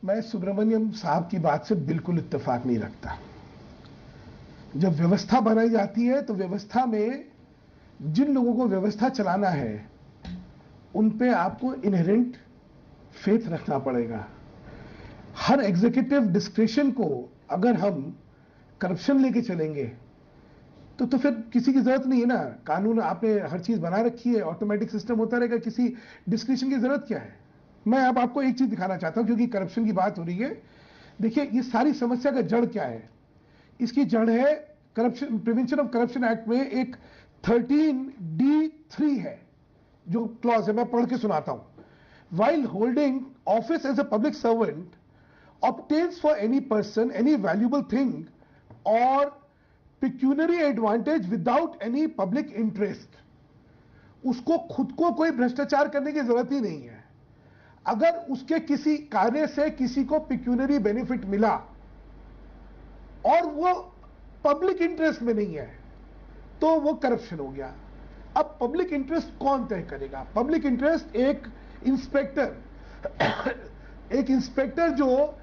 मैं सुब्रमण्यम साहब की बात से बिल्कुल इत्तेफाक नहीं रखता। जब व्यवस्था बनाई जाती है तो व्यवस्था में जिन लोगों को व्यवस्था चलाना है उन पे आपको इनहेरेंट फेथ रखना पड़ेगा। हर एग्जीक्यूटिव डिस्क्रिशन को अगर हम करप्शन लेके चलेंगे तो फिर किसी की जरूरत नहीं है ना। कानून आपने हर चीज बना रखी है, ऑटोमेटिक सिस्टम होता रहेगा, किसी डिस्क्रिशन की जरूरत क्या है। मैं अब आपको एक चीज दिखाना चाहता हूं क्योंकि करप्शन की बात हो रही है। देखिए ये सारी समस्या का जड़ क्या है। इसकी जड़ है corruption prevention of corruption act में एक 13D3 है जो क्लॉज है, मैं पढ़ के सुनाता हूं। While holding office as a public servant obtains for any person any valuable thing or pecuniary advantage without any public interest, उसको खुद को कोई भ्रष्टाचार करने की जरूरत ही नहीं है। अगर उसके किसी कार्य से किसी को पिक्यूनरी बेनिफिट मिला और वो पब्लिक इंटरेस्ट में नहीं है तो वो करप्शन हो गया। अब पब्लिक इंटरेस्ट कौन तय करेगा? पब्लिक इंटरेस्ट एक इंस्पेक्टर जो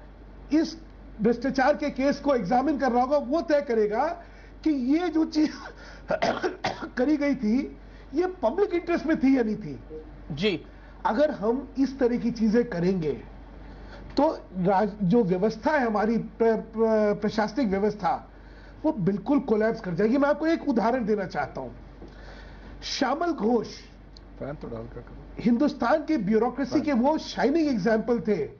इस भ्रष्टाचार के केस को एग्जामिन कर रहा होगा वो तय करेगा कि ये जो चीज करी गई थी ये पब्लिक इंटरेस्ट में थी या नहीं थी जी। अगर हम इस तरह की चीजें करेंगे तो जो व्यवस्था है हमारी प्रशासनिक व्यवस्था वो बिल्कुल कोलैप्स कर जाएगी। मैं आपको एक उदाहरण देना चाहता हूं। श्यामल घोष हिंदुस्तान की ब्यूरोक्रेसी के वो शाइनिंग एग्जाम्पल थे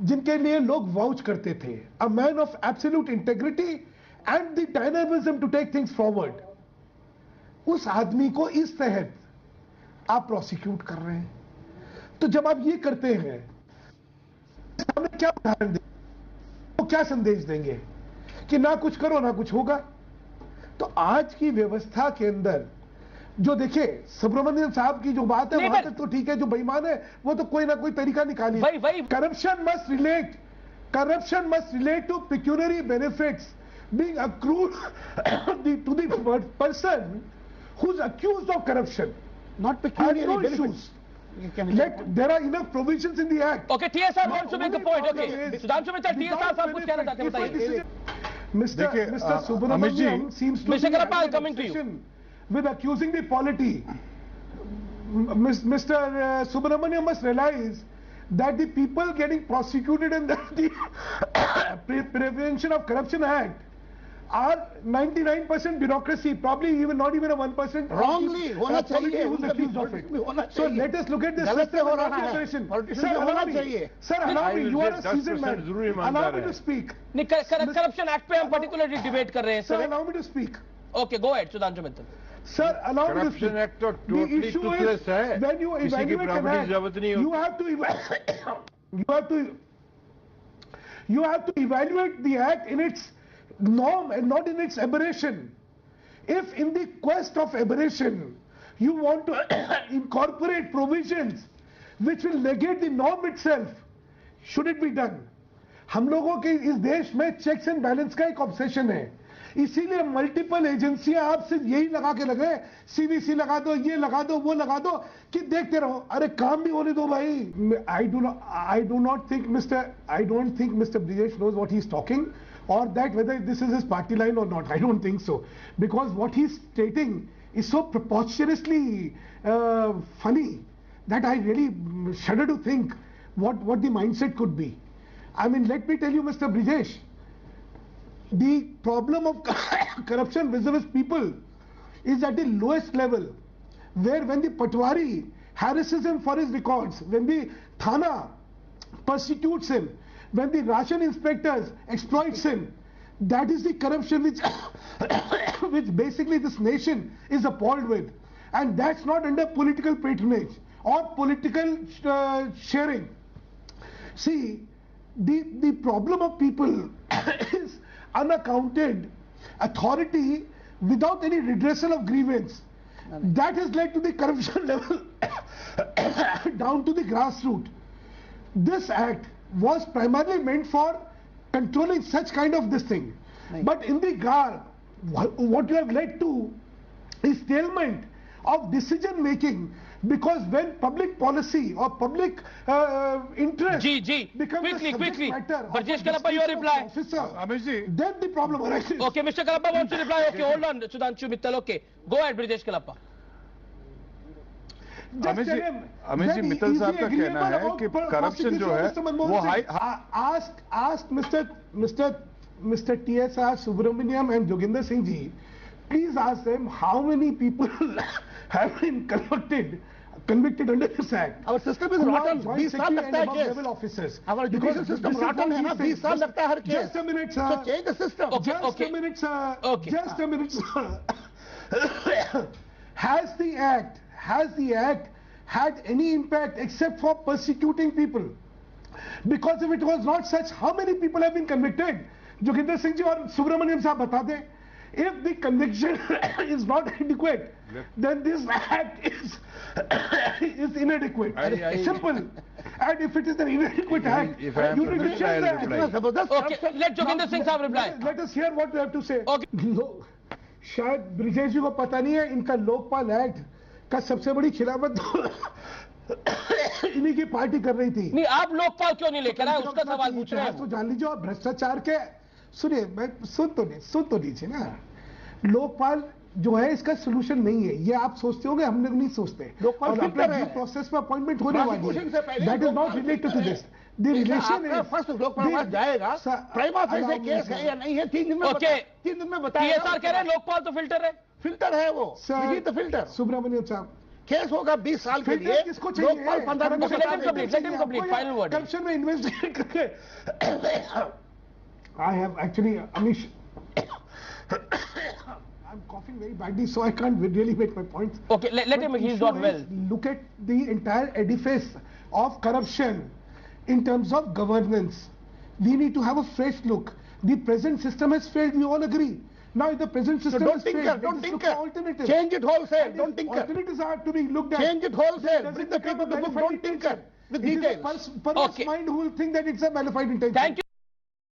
जिनके लिए लोग वाउच करते थे। A man of absolute integrity and the dynamism to take things forward. उस आदमी को इस तहत आप प्रोसिक्यूट कर रहे हैं। तो जब आप ये करते हैं हमें क्या उदाहरण देंगे, तो क्या संदेश देंगे कि ना कुछ करो ना कुछ होगा। तो आज की व्यवस्था के अंदर जो देखिए सुब्रमण्यम साहब की जो बात है वहां तक तो ठीक है, जो बेईमान है वो तो कोई ना कोई तरीका निकाली। Corruption must relate to pecuniary benefits being accrued to the person who is accused of corruption, not pecuniary benefits. There are enough provisions in the act. Okay, TSR wants to make a point. Okay, Sudhanshu Mitra, TSR साहब कुछ कहना चाहते हैं, बताइए। Mr. Subramaniam seems to Mr. Karappa, I'll come to you. With accusing the polity. Mr. Subramaniam must realize that the people getting prosecuted in the Prevention of Corruption Act are 99% bureaucracy, probably even not even a 1% wrongly होना चाहिए who's accused of it. So let us look at this गलत system हो of रहा है, operation. politician होना चाहिए। Sir, allow me, you are a seasoned man. Allow me to speak. नहीं, corruption act पे हम पर्टिकुलरली डिबेट कर रहे हैं Sir, allow me to speak. Okay, go ahead, Sudhanshu Mitra. Sir, allow me to speak. Corruption Act तो totally toothless है। When you evaluate an act, you have to evaluate the act in its norm and not in its aberration. If in the quest of aberration you want to incorporate provisions which will negate the norm itself, should it be done? हम लोगों के इस देश में checks and balance का एक obsession है, इसीलिए मल्टीपल एजेंसियां आपसे यही लगा के लगे, सीवीसी लगा दो, ये लगा दो, वो लगा दो कि देखते रहो। अरे काम भी होने दो भाई। I don't think Mr. Brijesh knows what he's talking or that whether this is his party line or not. I don't think so, because what he's stating is so preposterously funny that I really shudder to think what the mindset could be. I mean, let me tell you, Mr. Brijesh, the problem of corruption vis-a-vis people is at the lowest level, where when the Patwari harasses him for his records, when the Thana persecutes him, when the ration inspectors exploits him, that is the corruption which basically this nation is appalled with. And that's not under political patronage or political sharing. See, the problem of people is unaccounted authority without any redressal of grievance. That has led to the corruption level down to the grassroots. This act was primarily meant for controlling such kind of this thing. But in the GAR, what you have led to is stalemate of decision making Because when public policy or public interest Ji, becomes quickly, a subject quickly. matter of Brajesh a Kalappa, your district reply. officer, Amishji, then the problem arises. Okay, Mr. Kalappa wants to reply. Okay, hold on, Sudhanshu Mittal. Okay, go ahead, Brajesh Kalappa. Just tell him Amit ji that Mittal is साहब he का कहना agreeable है about कि corruption जो है Mr. Manmohan वो Singh? High ask Mr. TSR Subramaniam and Joginder Singh ji, please ask them how many people have been convicted under this act. Our system is Who are rotten. joint 20 साल secretary लगता and है above case. level officers. Our Because education system this is rotten what है ना, he 20 said. साल लगता है हर case. Just a minute, sir. So change the system. Okay. Just a minute, sir. Okay. Just a minute, sir. Has the act had any impact except for persecuting people? Because if it was not such, how many people have been convicted? Joginder Singh ji और Subramaniam साहब बता दें. If the conviction is not adequate, then this act is inadequate. Simple. And if it is an inadequate act, if I am you permitted, reject I will the act. reply. जबरदस्त Okay, let Joginder Singh साहब reply. Let us hear what they have to say. Okay. No, शायद ब्रिजेश जी को पता नहीं है इनका Lokpal act का सबसे बड़ी खिलाफत इन्हीं की पार्टी कर रही थी। नहीं, आप लोकपाल क्यों नहीं लेकर आए, उसका सवाल पूछ रहे हैं तो जान लीजिए। और भ्रष्टाचार के सुनिए, मैं सुन तो लीजिए ना। लोकपाल जो है इसका सोल्यूशन नहीं है, ये आप सोचते होंगे, हम लोग नहीं सोचते। लोकपाल फिल्टर है। प्रोसेस में अपॉइंटमेंट होने वाली Prosecution से है, पहले that is not Lokpal related to filter this. है। द रिलेशन आपका फर्स्ट लोकपाल पास जाएगा, प्राइमा फेसी केस है या नहीं है, 3 दिन में Okay. 3 दिन में बताएगा। TSR कह रहे हैं लोकपाल तो फिल्टर है। फिल्टर है वो, द फिल्टर। सुब्रमण्यम साहब, केस होगा 20 साल के लिए, फिल्टर किसको चाहिए? लोकपाल 15 दिन में Okay, let him complete, let him complete. Final word. Corruption में इन्वेस्टिगेट करके I have actually, Amish, I'm coughing very badly, so I can't really make my points. Okay, let him, But he's issue not is, well. Look at the entire edifice of corruption in terms of governance. We need to have a fresh look. The present system has failed, we all agree. Now, if the present So system don't has tinker, failed, don't let's look tinker. for alternatives. Change it wholesale, And don't if tinker. alternatives are to be looked at. Change it wholesale, Does bring it the become people to a book, malified don't tinker intention? with It is a details. perverse Okay. mind who will think that it's a malified intention. Thank you.